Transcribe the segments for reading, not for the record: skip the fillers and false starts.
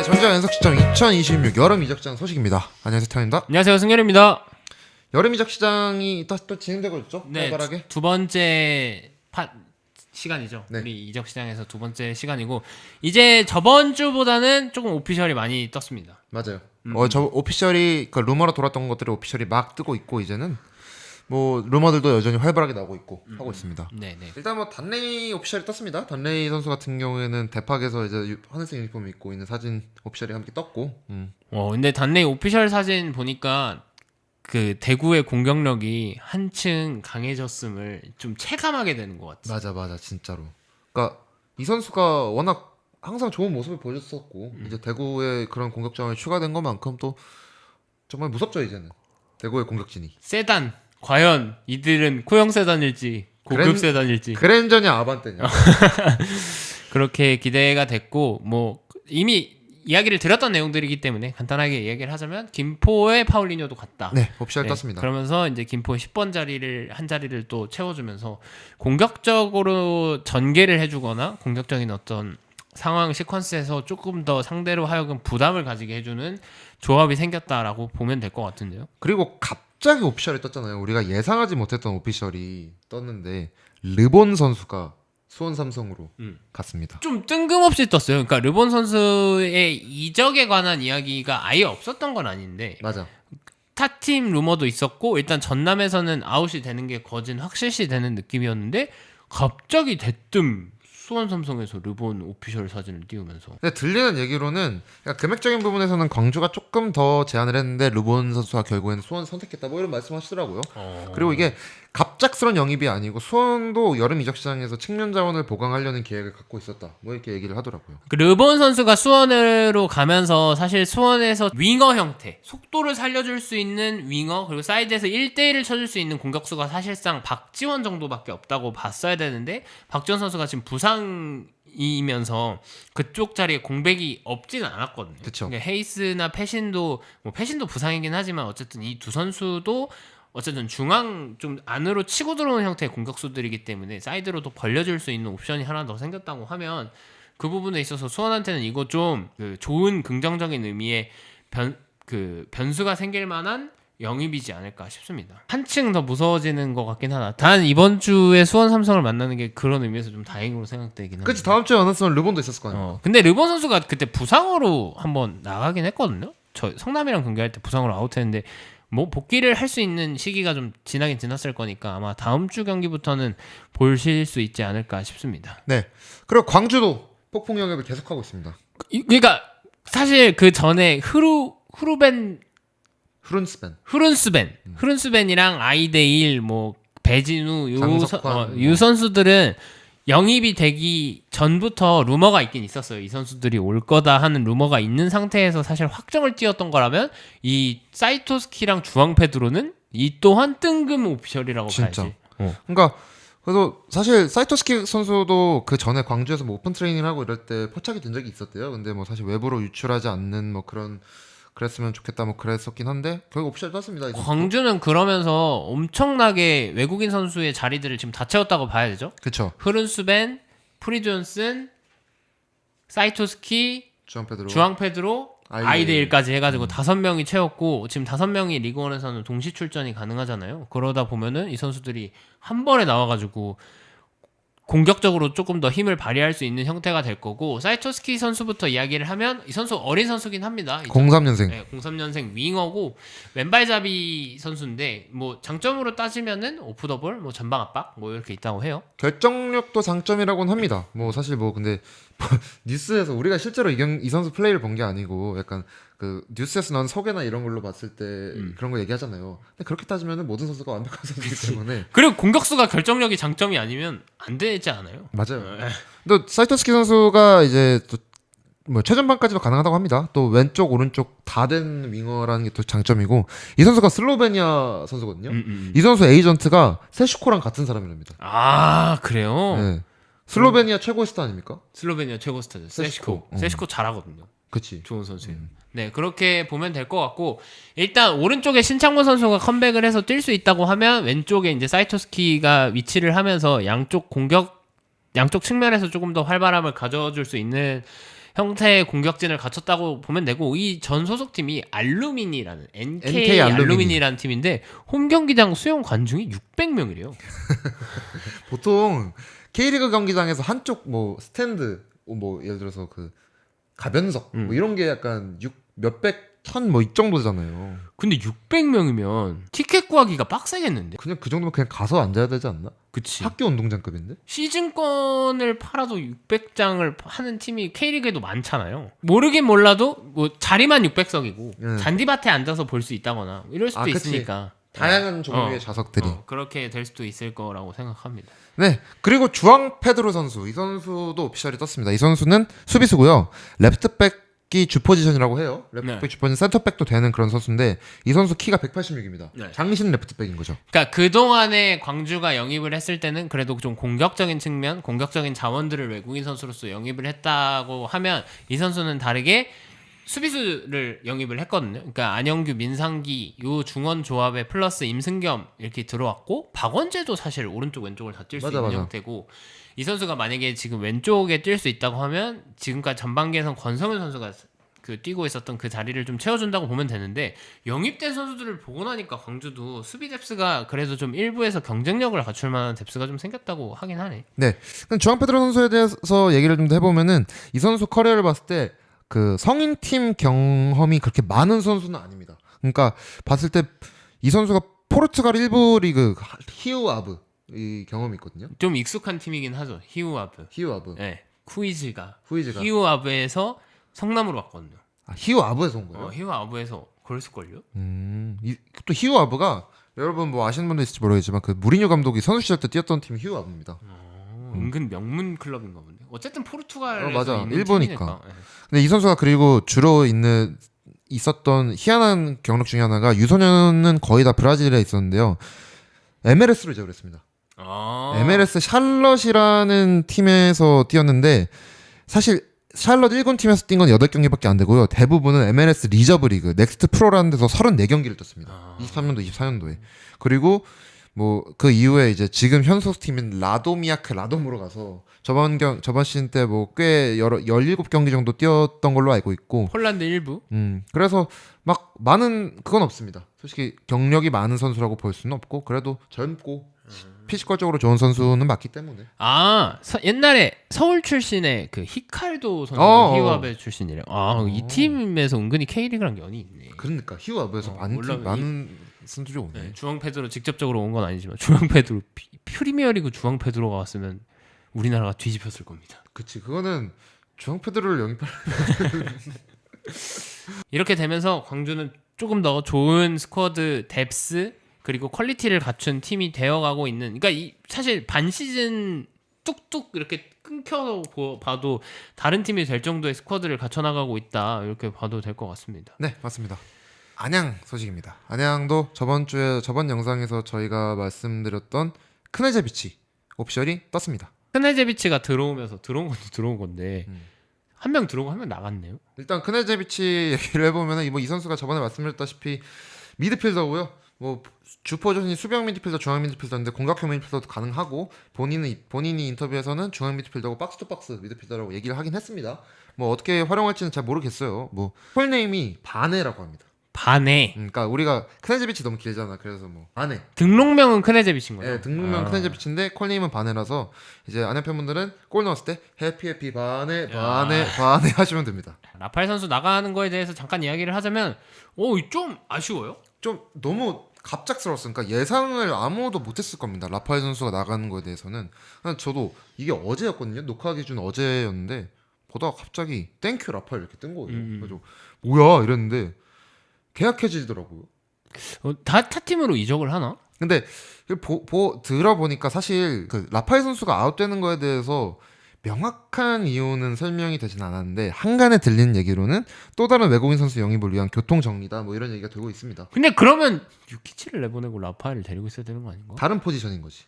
전자 연석시장 2026 여름 이적시장 소식입니다. 안녕하세요, 태현입니다. 안녕하세요, 승열입니다. 여름 이적시장이 또 진행되고 있죠? 네, 활발하게. 두 번째 시간이죠. 네. 우리 이적시장에서 두 번째 시간이고 이제 저번 주보다는 조금 오피셜이 많이 떴습니다. 맞아요. 저 오피셜이 그 루머로 돌았던 것들이 오피셜이 막 뜨고 있고 이제는 뭐 루머들도 여전히 활발하게 나오고 있고 하고 있습니다. 네. 일단 뭐 단레이 오피셜이 떴습니다. 단레이 선수 같은 경우에는 대팍에서 이제 하늘색 유니폼 입고 있는 사진 오피셜이 함께 떴고. 근데 단레이 오피셜 사진 보니까 그 대구의 공격력이 한층 강해졌음을 좀 체감하게 되는 것 같아요. 맞아 진짜로. 그러니까 이 선수가 워낙 항상 좋은 모습을 보여줬었고 이제 대구의 그런 공격장이 추가된 것만큼 또 정말 무섭죠 이제는 대구의 공격진이. 세단 과연 이들은 코형 세단일지 고급 세단일지 그랜저냐 아반떼냐. 그렇게 기대가 됐고 뭐 이미 이야기를 드렸던 내용들이기 때문에 간단하게 이야기를 하자면 김포의 파울리뇨도 갔다. 네, 오피셜 떴습니다. 그러면서 이제 김포의 10번 자리를 한 자리를 또 채워주면서 공격적으로 전개를 해주거나 공격적인 어떤 상황 시퀀스에서 조금 더 상대로 하여금 부담을 가지게 해주는 조합이 생겼다라고 보면 될 것 같은데요. 그리고 갑자기 오피셜이 떴잖아요. 우리가 예상하지 못했던 오피셜이 떴는데 르본 선수가 수원 삼성으로 갔습니다. 좀 뜬금없이 떴어요. 그러니까 르본 선수의 이적에 관한 이야기가 아예 없었던 건 아닌데 맞아. 타팀 루머도 있었고 일단 전남에서는 아웃이 되는 게 거진 확실시 되는 느낌이었는데 갑자기 대뜸 수원 삼성에서 르본 오피셜 사진을 띄우면서 근데 들리는 얘기로는 그러니까 금액적인 부분에서는 광주가 조금 더 제안을 했는데 르본 선수가 결국에는 수원 선택했다 뭐 이런 말씀하시더라고요. 그리고 이게 갑작스런 영입이 아니고 수원도 여름 이적 시장에서 측면 자원을 보강하려는 계획을 갖고 있었다. 뭐 이렇게 얘기를 하더라고요. 그 르본 선수가 수원으로 가면서 사실 수원에서 윙어 형태 속도를 살려줄 수 있는 윙어 그리고 사이드에서 1대1을 쳐줄 수 있는 공격수가 사실상 박지원 정도밖에 없다고 봤어야 되는데 박지원 선수가 지금 부상이면서 그쪽 자리에 공백이 없지는 않았거든요. 그쵸. 그러니까 헤이스나 패신도 뭐 패신도 부상이긴 하지만 어쨌든 이 두 선수도 어쨌든 중앙 좀 안으로 치고 들어오는 형태의 공격수들이기 때문에 사이드로도 벌려줄 수 있는 옵션이 하나 더 생겼다고 하면 그 부분에 있어서 수원한테는 이거 좀 그 좋은 긍정적인 의미의 변수가 생길 만한 영입이지 않을까 싶습니다. 한층 더 무서워지는 것 같긴 하나. 단 이번 주에 수원 삼성을 만나는 게 그런 의미에서 좀 다행으로 생각되긴 합니다. 그치 다음 주에 만났으면 르본도 있었을 거 아니야. 근데 르본 선수가 그때 부상으로 한번 나가긴 했거든요. 저 성남이랑 경기할 때 부상으로 아웃했는데 뭐 복귀를 할 수 있는 시기가 좀 지나긴 지났을 거니까 아마 다음 주 경기부터는 보실 수 있지 않을까 싶습니다. 네. 그리고 광주도 폭풍 영입을 계속하고 있습니다. 그러니까 사실 그 전에 흐룬스벤이랑 아이데일 뭐 배진우 유 선수들은 영입이 되기 전부터 루머가 있긴 있었어요. 이 선수들이 올 거다 하는 루머가 있는 상태에서 사실 확정을 띄웠던 거라면 이 사이토스키랑 주앙페드로는 이 또한 뜬금 오피셜이라고 진짜. 봐야지. 그러니까 그래서 사실 사이토스키 선수도 그 전에 광주에서 뭐 오픈 트레이닝을 하고 이럴 때 포착이 된 적이 있었대요. 근데 뭐 사실 외부로 유출하지 않는 뭐 그랬으면 좋겠다 뭐 그랬었긴 한데 결국 오피셜 떴습니다. 광주는 그러면서 엄청나게 외국인 선수의 자리들을 지금 다 채웠다고 봐야 되죠. 그렇죠. 흐른스벤, 프리존슨, 사이토스키, 주앙페드로, 아이데일까지 해가지고 5명이 채웠고 지금 5명이 리그원에서는 동시 출전이 가능하잖아요. 그러다 보면은 이 선수들이 한 번에 나와가지고 공격적으로 조금 더 힘을 발휘할 수 있는 형태가 될 거고 사이토스키 선수부터 이야기를 하면 이 선수 어린 선수긴 합니다. 03년생. 네, 03년생 윙어고 왼발잡이 선수인데 뭐 장점으로 따지면은 오프 더 볼, 뭐 전방 압박 뭐 이렇게 있다고 해요. 결정력도 장점이라고는 합니다. 뭐 사실 뭐 근데 뉴스에서 우리가 실제로 이 선수 플레이를 본 게 아니고 약간 그 뉴스에서 나온 소개나 이런 걸로 봤을 때 그런 거 얘기하잖아요. 근데 그렇게 따지면은 모든 선수가 완벽한 선수이기 때문에 그리고 공격수가 결정력이 장점이 아니면 안 되지 않아요? 맞아요. 또 사이토스키 선수가 이제 또 뭐 최전방까지도 가능하다고 합니다. 또 왼쪽 오른쪽 다 된 윙어라는 게 또 장점이고 이 선수가 슬로베니아 선수거든요. 이 선수 에이전트가 세슈코랑 같은 사람이랍니다. 아 그래요? 네. 슬로베니아 최고의 스타 아닙니까? 슬로베니아 최고 스타죠. 세슈코. 세슈코 잘하거든요. 그치. 좋은 선수예요. 네, 그렇게 보면 될 것 같고 일단 오른쪽에 신창문 선수가 컴백을 해서 뛸 수 있다고 하면 왼쪽에 이제 사이토스키가 위치를 하면서 양쪽 측면에서 조금 더 활발함을 가져줄 수 있는 형태의 공격진을 갖췄다고 보면 되고 이 전 소속팀이 알루미니라는 NK NK 알루미니라는 팀인데 홈 경기장 수용 관중이 600명이래요. 보통 K리그 경기장에서 한쪽 뭐 스탠드 뭐 예를 들어서 그 가변석 뭐 이런 게 약간 몇백 천 뭐 이 정도잖아요. 근데 600명이면 티켓 구하기가 빡세겠는데? 그냥 그 정도면 그냥 가서 앉아야 되지 않나? 그치. 학교 운동장급인데? 시즌권을 팔아도 600장을 하는 팀이 K리그에도 많잖아요. 모르긴 몰라도 뭐 자리만 600석이고 잔디밭에 앉아서 볼 수 있다거나 이럴 수도 그치. 있으니까 다양한 종류의 좌석들이 그렇게 될 수도 있을 거라고 생각합니다. 네, 그리고 주앙 페드로 선수 이 선수도 오피셜이 떴습니다. 이 선수는 수비수고요. 레프트백이 주 포지션이라고 해요. 레프트백 주 포지션 센터백도 되는 그런 선수인데 이 선수 키가 186입니다. 장신 레프트백인 거죠. 그러니까 그동안에 광주가 영입을 했을 때는 그래도 좀 공격적인 측면, 공격적인 자원들을 외국인 선수로서 영입을 했다고 하면 이 선수는 다르게 수비수를 영입을 했거든요. 그러니까 안영규, 민상기 요 중원 조합에 플러스 임승겸 이렇게 들어왔고 박원재도 사실 오른쪽 왼쪽을 다 뛸 수 있는 형태고 이 선수가 만약에 지금 왼쪽에 뛸 수 있다고 하면 지금까지 전반기에선 권성현 선수가 그 뛰고 있었던 그 자리를 좀 채워준다고 보면 되는데 영입된 선수들을 보고 나니까 광주도 수비 뎁스가 그래도 좀 일부에서 경쟁력을 갖출 만한 뎁스가 좀 생겼다고 하긴 하네. 네, 주앙 페드로 선수에 대해서 얘기를 좀 더 해보면은 이 선수 커리어를 봤을 때 그 성인 팀 경험이 그렇게 많은 선수는 아닙니다. 그러니까 봤을 때 이 선수가 포르투갈 1부 리그 히우 아브 이 경험이 있거든요. 좀 익숙한 팀이긴 하죠. 히우 아브. 히우 아브. 네. 후이즈가 히우 아브에서 성남으로 왔거든요. 아, 히우 아브에서 온 거예요? 히우 아브에서 그랬을걸요? 또 히우 아브가 여러분 뭐 아시는 분도 있을지 모르겠지만 그 무리뉴 감독이 선수 시절 때 뛰었던 팀 히우 아브입니다. 은근 명문 클럽인가 본데. 어쨌든 포르투갈에서 맞아. 있는 일본이니까. 팀이니까. 근데 이 선수가 그리고 주로 있었던 희한한 경력 중에 하나가 유소년은 거의 다 브라질에 있었는데요. MLS로 이적을 했습니다. MLS 샬럿이라는 팀에서 뛰었는데 사실 샬럿 1군 팀에서 뛴 건 8경기밖에 안 되고요. 대부분은 MLS 리저브 리그 넥스트 프로라는 데서 34경기를 떴습니다. 23년도 24년도에. 그리고 뭐 그 이후에 이제 지금 현 소속팀인 라도미아크 라돔으로 가서 저번 시즌 때 뭐 꽤 17경기 정도 뛰었던 걸로 알고 있고 폴란드 1부. 그래서 막 많은 그건 없습니다. 솔직히 경력이 많은 선수라고 볼 수는 없고 그래도 젊고 피지컬적으로 좋은 선수는 맞기 때문에. 옛날에 서울 출신의 그 히칼도 선수 히우아베 출신이래요. 이 팀에서 은근히 K리그랑 연이 있네. 그러니까 히우아베에서 많은 선수들이 오네. 네, 주앙 페드로 직접적으로 온 건 아니지만 주앙 페드로 프리미어리그 주앙 페드로가 왔으면 우리나라가 뒤집혔을 겁니다. 그치, 그거는 주앙 페드로를 영입할. 이렇게 되면서 광주는 조금 더 좋은 스쿼드 뎁스 그리고 퀄리티를 갖춘 팀이 되어가고 있는. 그러니까 사실 반 시즌 뚝뚝 이렇게 끊겨 봐도 다른 팀이 될 정도의 스쿼드를 갖춰나가고 있다 이렇게 봐도 될 것 같습니다. 네, 맞습니다. 안양 소식입니다. 안양도 저번 영상에서 저희가 말씀드렸던 크네제비치 옵션이 떴습니다. 크네제비치가 들어오면서 들어온 것도 들어온 건데 한 명 들어오고 한 명 나갔네요. 일단 크네제비치 얘기를 해보면 이 선수가 저번에 말씀드렸다시피 미드필더고요. 뭐 주 포지션이 수비형 미드필더, 중앙 미드필더인데 공격형 미드필더도 가능하고 본인이 인터뷰에서는 중앙 미드필더고 박스 투 박스 미드필더라고 얘기를 하긴 했습니다. 뭐 어떻게 활용할지는 잘 모르겠어요. 뭐 풀네임이 바네라고 합니다. 바네. 그러니까 우리가 크네제비치 너무 길잖아. 그래서 뭐 바네. 등록명은 크네제비치인 거예요. 네, 등록명 크네제비치인데 콜네임은 바네라서 이제 안양 팬분들은 골 넣었을 때 해피 바네 하시면 됩니다. 라파엘 선수 나가는 거에 대해서 잠깐 이야기를 하자면 좀 아쉬워요. 좀 너무 갑작스러웠어요. 그러니까 예상을 아무도 못했을 겁니다. 라파엘 선수가 나가는 거에 대해서는. 저도 이게 어제였거든요. 녹화 기준 어제였는데 보다가 갑자기 땡큐 라파엘 이렇게 뜬 거예요. 그래서 뭐야 이랬는데 계약해지더라고요. 다 팀으로 이적을 하나? 근데 들어보니까 사실 그 라파엘 선수가 아웃되는 거에 대해서 명확한 이유는 설명이 되진 않았는데 한간에 들리는 얘기로는 또 다른 외국인 선수 영입을 위한 교통 정리다 뭐 이런 얘기가 되고 있습니다. 근데 그러면 유키치를 내보내고 라파엘을 데리고 있어야 되는 거 아닌가? 다른 포지션인 거지.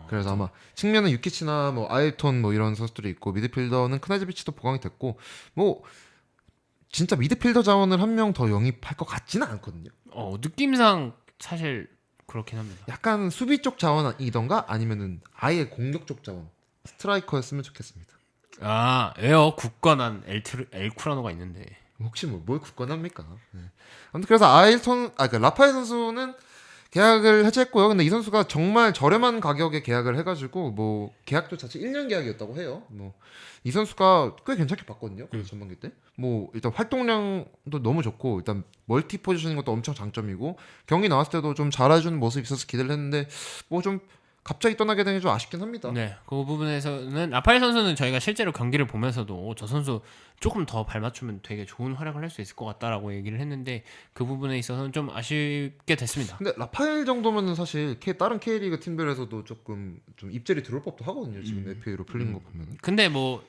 그래서 아마 측면은 유키치나 뭐 아일톤 뭐 이런 선수들이 있고 미드필더는 크나즈비치도 보강이 됐고 뭐 진짜 미드필더 자원을 한 명 더 영입할 것 같지는 않거든요. 느낌상 사실 그렇긴 합니다. 약간 수비 쪽 자원이던가 아니면은 아예 공격 쪽 자원 스트라이커였으면 좋겠습니다. 에어 굳건한 엘쿠라노가 있는데. 혹시 뭘 굳건합니까? 네. 아무튼 그래서 그러니까 라파엘 선수는 계약을 해지했고요. 근데 이 선수가 정말 저렴한 가격에 계약을 해가지고 뭐 계약도 자체 1년 계약이었다고 해요. 뭐 이 선수가 꽤 괜찮게 봤거든요. 그래서 전반기 때. 뭐 일단 활동량도 너무 좋고 일단 멀티 포지션인 것도 엄청 장점이고 경기 나왔을 때도 좀 잘해주는 모습이 있어서 기대를 했는데 뭐 좀 갑자기 떠나게 되는 게 좀 아쉽긴 합니다. 네, 그 부분에서는 라파엘 선수는 저희가 실제로 경기를 보면서도 저 선수 조금 더 발맞추면 되게 좋은 활약을 할 수 있을 것 같다라고 얘기를 했는데 그 부분에 있어서는 좀 아쉽게 됐습니다. 근데 라파엘 정도면은 사실 다른 K리그 팀별에서도 조금 좀 입절이 들어올 법도 하거든요. 지금 FA로 풀린 거 보면. 근데 뭐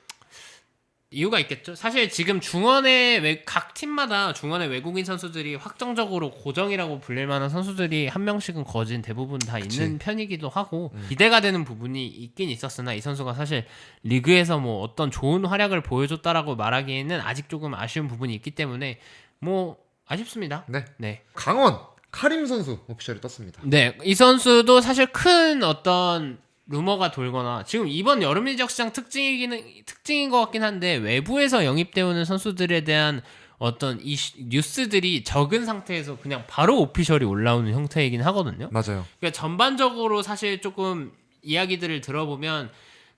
이유가 있겠죠. 사실 지금 중원의 각 팀마다 중원의 외국인 선수들이 확정적으로 고정이라고 불릴 만한 선수들이 한 명씩은 거진 대부분 다 그치. 있는 편이기도 하고 기대가 되는 부분이 있긴 있었으나 이 선수가 사실 리그에서 뭐 어떤 좋은 활약을 보여줬다라고 말하기에는 아직 조금 아쉬운 부분이 있기 때문에 뭐 아쉽습니다. 네. 네. 강원 카림 선수 오피셜이 떴습니다. 네, 이 선수도 사실 큰 어떤 루머가 돌거나 지금 이번 여름 이적 시장 특징인 것 같긴 한데 외부에서 영입되어 오는 선수들에 대한 어떤 이 뉴스들이 적은 상태에서 그냥 바로 오피셜이 올라오는 형태이긴 하거든요. 맞아요. 그러니까 전반적으로 사실 조금 이야기들을 들어보면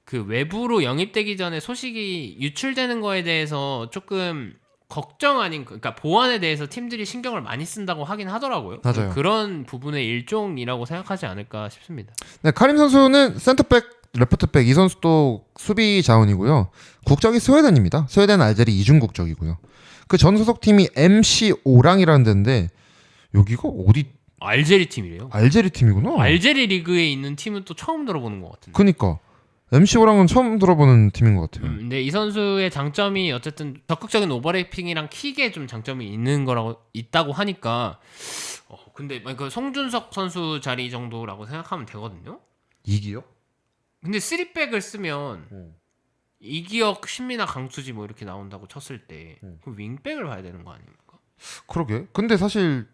그 외부로 영입되기 전에 소식이 유출되는 거에 대해서 조금 걱정 아닌 그러니까 보안에 대해서 팀들이 신경을 많이 쓴다고 하긴 하더라고요. 맞아요. 그런 부분의 일종이라고 생각하지 않을까 싶습니다. 네, 카림 선수는 센터백, 레프트백 이 선수도 수비 자원이고요. 국적이 스웨덴입니다. 스웨덴 알제리 이중 국적이고요. 그 전 소속팀이 MC 오랑이라는 데인데 여기가 어디 알제리 팀이래요. 알제리 팀이구나. 알제리 리그에 있는 팀은 또 처음 들어보는 것 같은데. 그니까 MC 오랑은 처음 들어보는 팀인 것 같아요. 근데 이 선수의 장점이 어쨌든 적극적인 오버래핑이랑 킥에 좀 장점이 있다고 하니까 근데 그 송준석 선수 자리 정도라고 생각하면 되거든요. 이기요? 근데 3백을 쓰면 이기혁, 신민아, 강수지 뭐 이렇게 나온다고 쳤을 때 그럼 윙백을 봐야 되는 거 아닙니까? 그러게. 근데 사실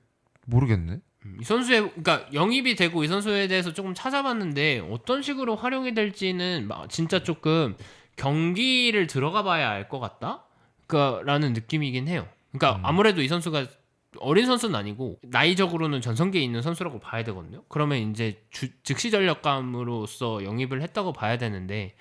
모르겠네. 이 선수의 그러니까 영입이 되고 이 선수에 대해서 조금 찾아봤는데 어떤 식으로 활용이 될지는 진짜 조금 경기를 들어가 봐야 알 것 같다? 라는 느낌이긴 해요. 그러니까 아무래도 이 선수가 어린 선수는 아니고 나이적으로는 전성기에 있는 선수라고 봐야 되거든요. 그러면 이제 즉시 전력감으로서 영입을 했다고 봐야 되는데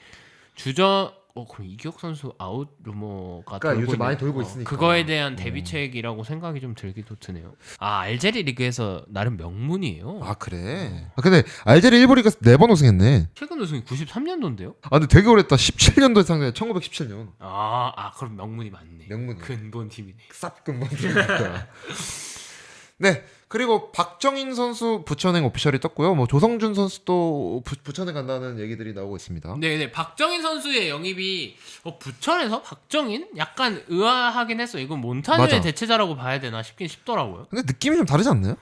그럼 이기혁 선수 아웃 루머가 그러니까 요새 많이 돌고 있으니까. 그거에 대한 대비책이라고 생각이 좀 들기도 드네요. 알제리 리그에서 나름 명문이에요. 아 그래? 근데 알제리 1부 리그 4번 우승했네. 최근 우승이 93년도인데요? 근데 되게 오래됐다. 17년도에 상대 1917년. 그럼 명문이 맞네. 명문이. 근본 팀이네. 쌉 근본 팀이니까. 네. 그리고 박정인 선수 부천행 오피셜이 떴고요. 뭐 조성준 선수도 부천에 간다는 얘기들이 나오고 있습니다. 네. 박정인 선수의 영입이 부천에서 박정인? 약간 의아하긴 했어. 이건 몬타뉴의 맞아. 대체자라고 봐야 되나 싶긴 싶더라고요. 근데 느낌이 좀 다르지 않나요?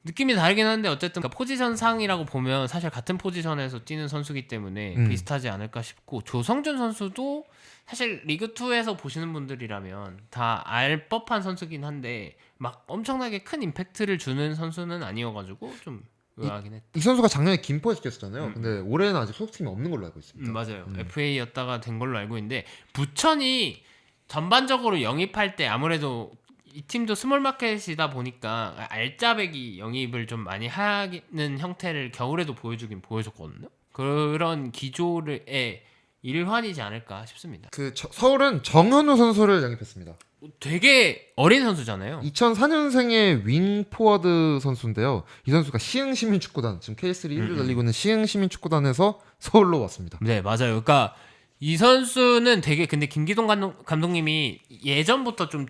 느낌이 다르긴 한데 어쨌든 포지션 상이라고 보면 사실 같은 포지션에서 뛰는 선수기 때문에 비슷하지 않을까 싶고 조성준 선수도 사실 리그2에서 보시는 분들이라면 다 알 법한 선수긴 한데 막 엄청나게 큰 임팩트를 주는 선수는 아니어가지고 좀 의아하긴 했다. 이 선수가 작년에 김포에서 뛰었잖아요. 근데 올해는 아직 소속팀이 없는 걸로 알고 있습니다. 맞아요. FA였다가 된 걸로 알고 있는데 부천이 전반적으로 영입할 때 아무래도 이 팀도 스몰마켓이다 보니까 알짜배기 영입을 좀 많이 하는 형태를 겨울에도 보여주긴 보여줬거든요. 그런 기조의 일환이지 않을까 싶습니다. 서울은 정현우 선수를 영입했습니다. 되게 어린 선수잖아요. 2004년생의 윙 포워드 선수인데요. 이 선수가 시흥시민축구단, 지금 K3 1루 달리고 있는 시흥시민축구단에서 서울로 왔습니다. 네, 맞아요. 그러니까 이 선수는 되게 근데 김기동 감독님이 예전부터 좀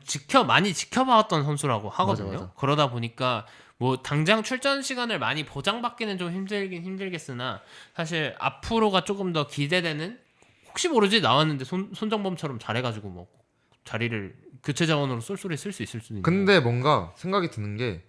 많이 지켜봐왔던 선수라고 하거든요. 맞아. 그러다 보니까 뭐 당장 출전 시간을 많이 보장받기는 좀 힘들겠으나 사실 앞으로가 조금 더 기대되는 혹시 모르지 나왔는데 손정범처럼 잘해가지고 뭐 자리를 교체 자원으로 쏠쏠히 쓸 수 있을 수도 있는. 근데 뭔가 생각이 드는 게,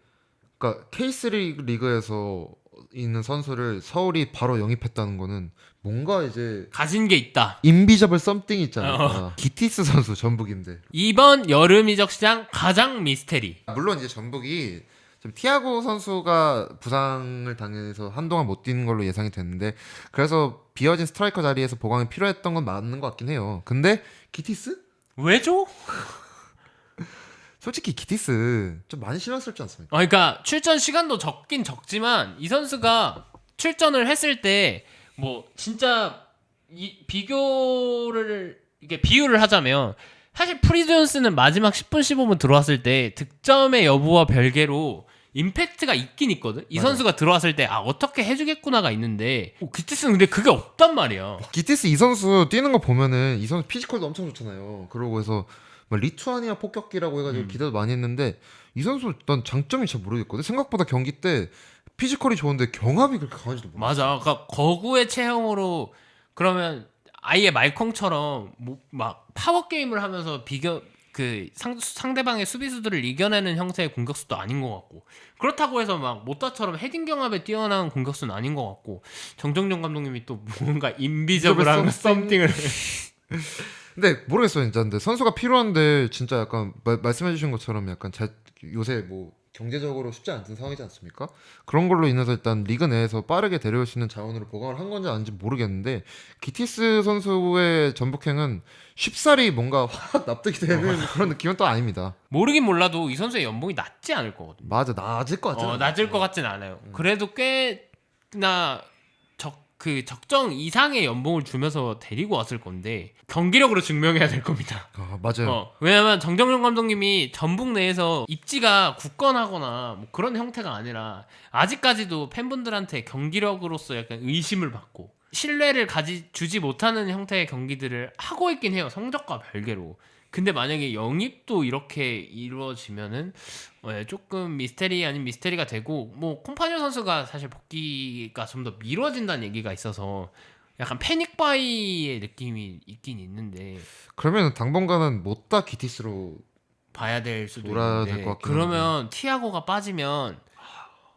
그러니까 K3 리그에서 있는 선수를 서울이 바로 영입했다는 거는 뭔가 이제 가진 게 있다. 인비저블 썸띵 있잖아요. 기티스 선수 전북인데 이번 여름 이적 시장 가장 미스테리. 물론 이제 전북이 좀 티아고 선수가 부상을 당해서 한동안 못 뛰는 걸로 예상이 됐는데 그래서 비어진 스트라이커 자리에서 보강이 필요했던 건 맞는 것 같긴 해요. 근데 기티스? 왜죠? 솔직히 기티스 좀 많이 실망스럽지 않습니까? 그러니까 출전 시간도 적긴 적지만 이 선수가 출전을 했을 때 뭐 진짜 이게 비유를 하자면 사실 프리즈 존스는 마지막 10분 15분 들어왔을 때 득점의 여부와 별개로 임팩트가 있긴 있거든. 이 맞아. 선수가 들어왔을 때 어떻게 해주겠구나가 있는데 기티스는 근데 그게 없단 말이야. 기티스 이 선수 뛰는 거 보면은 이 선수 피지컬도 엄청 좋잖아요. 그러고 해서 뭐 리투아니아 폭격기라고 해가지고 기대도 많이 했는데 이 선수 난 장점이 잘 모르겠거든. 생각보다 경기 때 피지컬이 좋은데 경합이 그렇게 강하지도 몰라. 맞아. 그러니까 거구의 체형으로 그러면 아예 말콩처럼 막 파워 게임을 하면서 상대방의 수비수들을 이겨내는 형태의 공격수도 아닌 것 같고 그렇다고 해서 막 모타처럼 헤딩 경합에 뛰어난 공격수는 아닌 것 같고 정정용 감독님이 또 뭔가 인비저블한 썸띵을 근데 모르겠어요 진짜. 근데 선수가 필요한데 진짜 약간 말씀해주신 것처럼 약간 요새 뭐 경제적으로 쉽지 않은 상황이지 않습니까? 그런 걸로 인해서 일단 리그 내에서 빠르게 데려올 수 있는 자원으로 보강을 한 건지 아닌지 모르겠는데 기티스 선수의 전북행은 쉽사리 뭔가 확 납득이 되는 그런 느낌은 또 아닙니다. 모르긴 몰라도 이 선수의 연봉이 낮지 않을 거거든. 맞아, 낮을 것 같아. 낮을 것 같진 않아요. 그래도 꽤나 적정 이상의 연봉을 주면서 데리고 왔을 건데 경기력으로 증명해야 될 겁니다. 맞아요. 왜냐면 정정용 감독님이 전북 내에서 입지가 굳건하거나 뭐 그런 형태가 아니라 아직까지도 팬분들한테 경기력으로서 약간 의심을 받고 신뢰를 주지 못하는 형태의 경기들을 하고 있긴 해요. 성적과 별개로. 근데 만약에 영입도 이렇게 이루어지면은 조금 미스테리 아닌 미스테리가 되고 뭐 콤파니오 선수가 사실 복귀가 좀 더 미뤄진다는 얘기가 있어서 약간 패닉바이의 느낌이 있긴 있는데 그러면 당분간은 못다 기티스로 봐야 될 수도 돌아야 있는데 될 것 같긴 그러면 티아고가 빠지면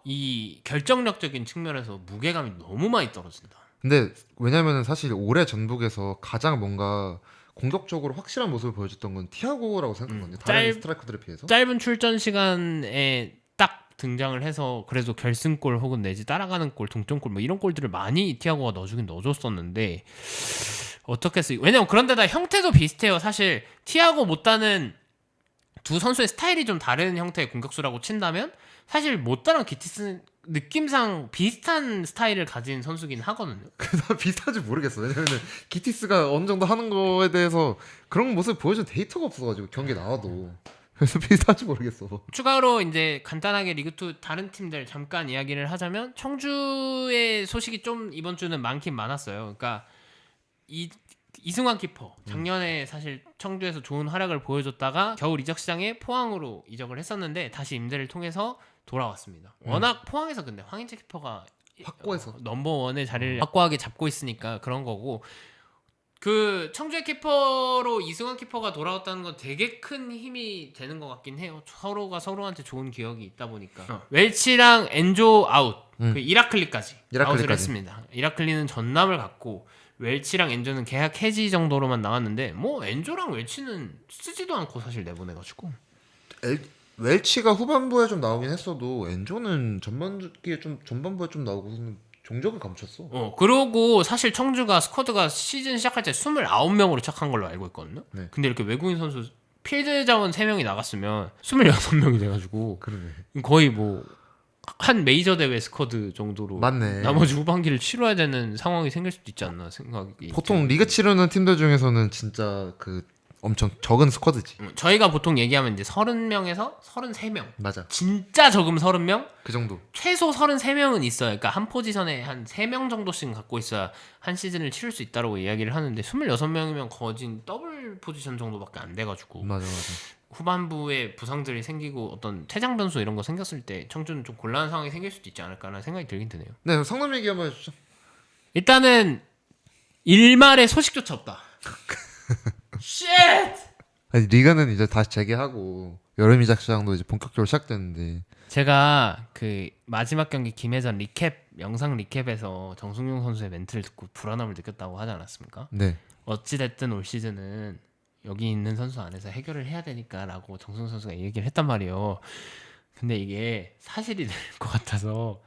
이 결정력적인 측면에서 무게감이 너무 많이 떨어진다. 근데 왜냐면은 사실 올해 전북에서 가장 뭔가 공격적으로 확실한 모습을 보여줬던 건 티아고라고 생각하거든요. 다른 스트라이커들에 비해서. 짧은 출전 시간에 딱 등장을 해서 그래도 결승골 혹은 내지 따라가는 골, 동점골 뭐 이런 골들을 많이 티아고가 넣어주긴 넣어줬었는데 어떻게 왜냐면 그런데다 형태도 비슷해요. 사실 티아고 못다는 두 선수의 스타일이 좀 다른 형태의 공격수라고 친다면 사실 못다랑 기티스 느낌상 비슷한 스타일을 가진 선수긴 하거든요. 난 비슷한지 모르겠어. 왜냐면은 기티스가 어느 정도 하는 거에 대해서 그런 모습 보여준 데이터가 없어가지고 경기에 나와도 그래서 비슷한지 모르겠어. 추가로 이제 간단하게 리그2 다른 팀들 잠깐 이야기를 하자면 청주의 소식이 좀 이번 주는 많긴 많았어요. 그러니까 이승환 키퍼 작년에 사실 청주에서 좋은 활약을 보여줬다가 겨울 이적 시장에 포항으로 이적을 했었는데 다시 임대를 통해서 돌아왔습니다. 워낙 포항에서 근데 황인재 키퍼가 확고해서 넘버원의 자리를 확고하게 잡고 있으니까 그런 거고 그 청주의 키퍼로 이승환 키퍼가 돌아왔다는 건 되게 큰 힘이 되는 것 같긴 해요. 서로가 서로한테 좋은 기억이 있다 보니까 웰치랑 엔조 아웃 그 이라클리까지 아웃을 했습니다. 이라클리는 전남을 갔고 웰치랑 엔조는 계약 해지 정도로만 나왔는데 뭐 엔조랑 웰치는 쓰지도 않고 사실 내보내가지고 웰치가 후반부에 좀 나오긴 했어도 엔조는 전반부에 좀 나오고서는 종적을 감췄어. 그러고 사실 청주가 스쿼드가 시즌 시작할 때 29명으로 착한 걸로 알고 있거든요. 네. 근데 이렇게 외국인 선수 필드 자원 3명이 나갔으면 26명이 돼가지고 그러네. 거의 뭐 한 메이저 대회 스쿼드 정도로 맞네. 나머지 후반기를 치러야 되는 상황이 생길 수도 있지 않나 생각이. 보통 리그 치르는 팀들 중에서는 진짜 그 엄청 적은 스쿼드지. 저희가 보통 얘기하면 이제 30명에서 33명. 맞아. 진짜 적으면 30명? 그 정도. 최소 33명은 있어요. 그러니까 한 포지션에 한 3명 정도씩 갖고 있어야 한 시즌을 치를 수 있다고 이야기를 하는데 26명이면 거진 더블 포지션 정도밖에 안 돼가지고 맞아. 후반부에 부상들이 생기고 어떤 퇴장 변수 이런 거 생겼을 때 청주는 좀 곤란한 상황이 생길 수도 있지 않을까라는 생각이 들긴 드네요. 네, 성남 얘기 한번 해주죠. 일단은 일말의 소식조차 없다. 쉣! 아니, 리그는 이제 다시 재개하고 여름 이적 시장도 이제 본격적으로 시작됐는데 제가 그 마지막 경기 김혜전 영상 리캡에서 정승용 선수의 멘트를 듣고 불안함을 느꼈다고 하지 않았습니까? 네. 어찌됐든 올 시즌은 여기 있는 선수 안에서 해결을 해야 되니까라고 정승용 선수가 얘기를 했단 말이에요. 근데 이게 사실이 될 것 같아서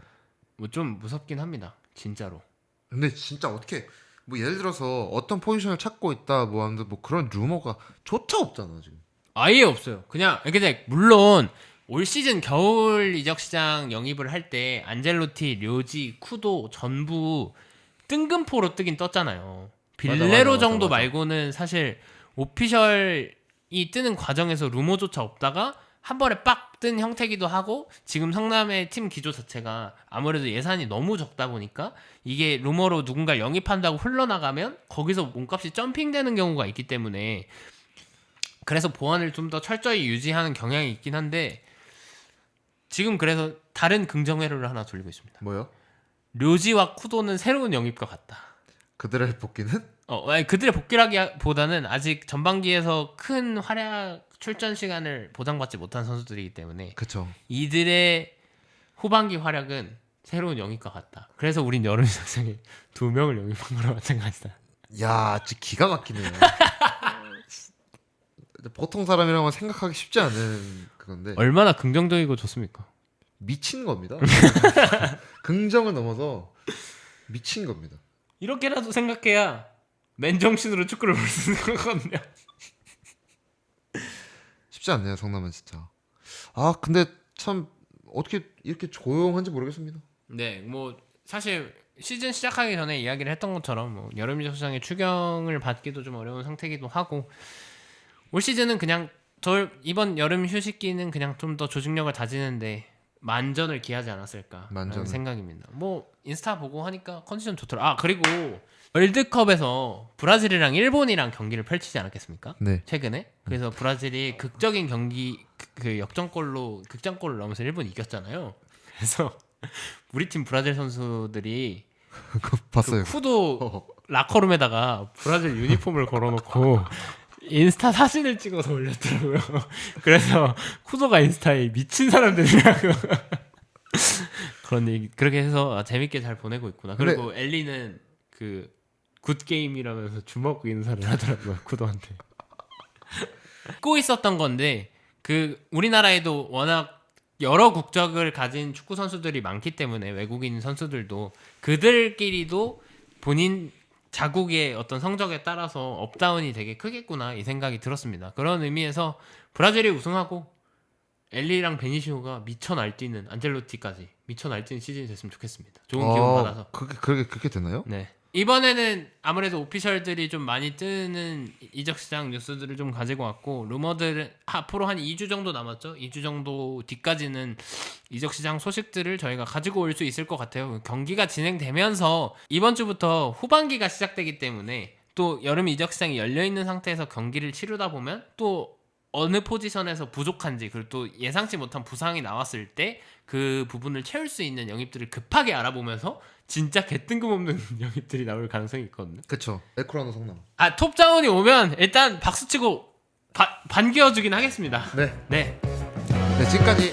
뭐 좀 무섭긴 합니다. 진짜로. 근데 진짜 어떻게 뭐 예를 들어서 어떤 포지션을 찾고 있다 뭐 하는데 뭐 그런 루머가 조차 없잖아 지금. 아예 없어요. 그냥 근데 물론 올 시즌 겨울 이적 시장 영입을 할 때 안젤로티, 료지, 쿠도 전부 뜬금포로 뜨긴 떴잖아요. 빌레로 맞아, 정도 맞아. 말고는 사실 오피셜이 뜨는 과정에서 루머조차 없다가 한 번에 빡 뜬 형태기도 하고 지금 성남의 팀 기조 자체가 아무래도 예산이 너무 적다 보니까 이게 루머로 누군가 영입한다고 흘러나가면 거기서 몸값이 점핑되는 경우가 있기 때문에 그래서 보안을 좀 더 철저히 유지하는 경향이 있긴 한데 지금 그래서 다른 긍정회로를 하나 돌리고 있습니다. 뭐요? 료지와 쿠도는 새로운 영입과 같다. 그들의 복귀는? 아니, 그들의 복귀라기보다는 아직 전반기에서 큰 활약 출전 시간을 보장받지 못한 선수들이기 때문에 그쵸. 이들의 후반기 활약은 새로운 영입과 같다. 그래서 우린 여름 이적장에 2명을 영입한 거랑 마찬가지다. 야, 진짜 기가 막히네요. 보통 사람이라면 생각하기 쉽지 않은 그건데 얼마나 긍정적이고 좋습니까? 미친 겁니다. 긍정을 넘어서 미친 겁니다. 이렇게라도 생각해야 맨정신으로 축구를 볼 수 있는 거거든요. 쉽지 않네요, 성남은 진짜. 아, 근데 참 어떻게 이렇게 조용한지 모르겠습니다. 네, 뭐 사실 시즌 시작하기 전에 이야기를 했던 것처럼 뭐 여름 이적 시장의 추경을 받기도 좀 어려운 상태이기도 하고 올 시즌은 그냥 이번 여름 휴식기는 그냥 좀 더 조직력을 다지는데 만전을 기하지 않았을까라는 만전을. 생각입니다. 뭐 인스타 보고 하니까 컨디션 좋더라. 아 그리고 월드컵에서 브라질이랑 일본이랑 경기를 펼치지 않았겠습니까? 네. 최근에 그래서 브라질이 극적인 경기 그 역전골로 극장골을 넣으면서 일본이 이겼잖아요. 그래서 우리 팀 브라질 선수들이 그거 봤어요. 그 후도 라커룸에다가 브라질 유니폼을 걸어놓고 인스타 사진을 찍어서 올렸더라고요. 그래서 쿠도가 인스타에 미친 사람들이라고 그런 얘기 그렇게 해서 재밌게 잘 보내고 있구나. 그리고 엘리는 그 굿게임이라면서 주먹 인사를 하더라고요. 쿠도한테. 잊고 있었던 건데 그 우리나라에도 워낙 여러 국적을 가진 축구 선수들이 많기 때문에 외국인 선수들도 그들끼리도 본인 자국의 어떤 성적에 따라서 업다운이 되게 크겠구나 이 생각이 들었습니다. 그런 의미에서 브라질이 우승하고 엘리랑 베니시오가 미쳐 날뛰는 안젤로티까지 미쳐 날뛰는 시즌이 됐으면 좋겠습니다. 좋은 기운 받아서. 그렇게 되나요? 네. 이번에는 아무래도 오피셜들이 좀 많이 뜨는 이적 시장 뉴스들을 좀 가지고 왔고 루머들은 앞으로 한 2주 정도 남았죠. 2주 정도 뒤까지는 이적 시장 소식들을 저희가 가지고 올 수 있을 것 같아요. 경기가 진행되면서 이번 주부터 후반기가 시작되기 때문에 또 여름 이적 시장이 열려 있는 상태에서 경기를 치르다 보면 또 어느 포지션에서 부족한지 그리고 또 예상치 못한 부상이 나왔을 때 그 부분을 채울 수 있는 영입들을 급하게 알아보면서 진짜 개뜬금없는 영입들이 나올 가능성이 있거든요. 그쵸. 에쿠라노 성남. 아 톱자원이 오면 일단 박수치고 반겨주긴 하겠습니다. 네. 네. 네, 지금까지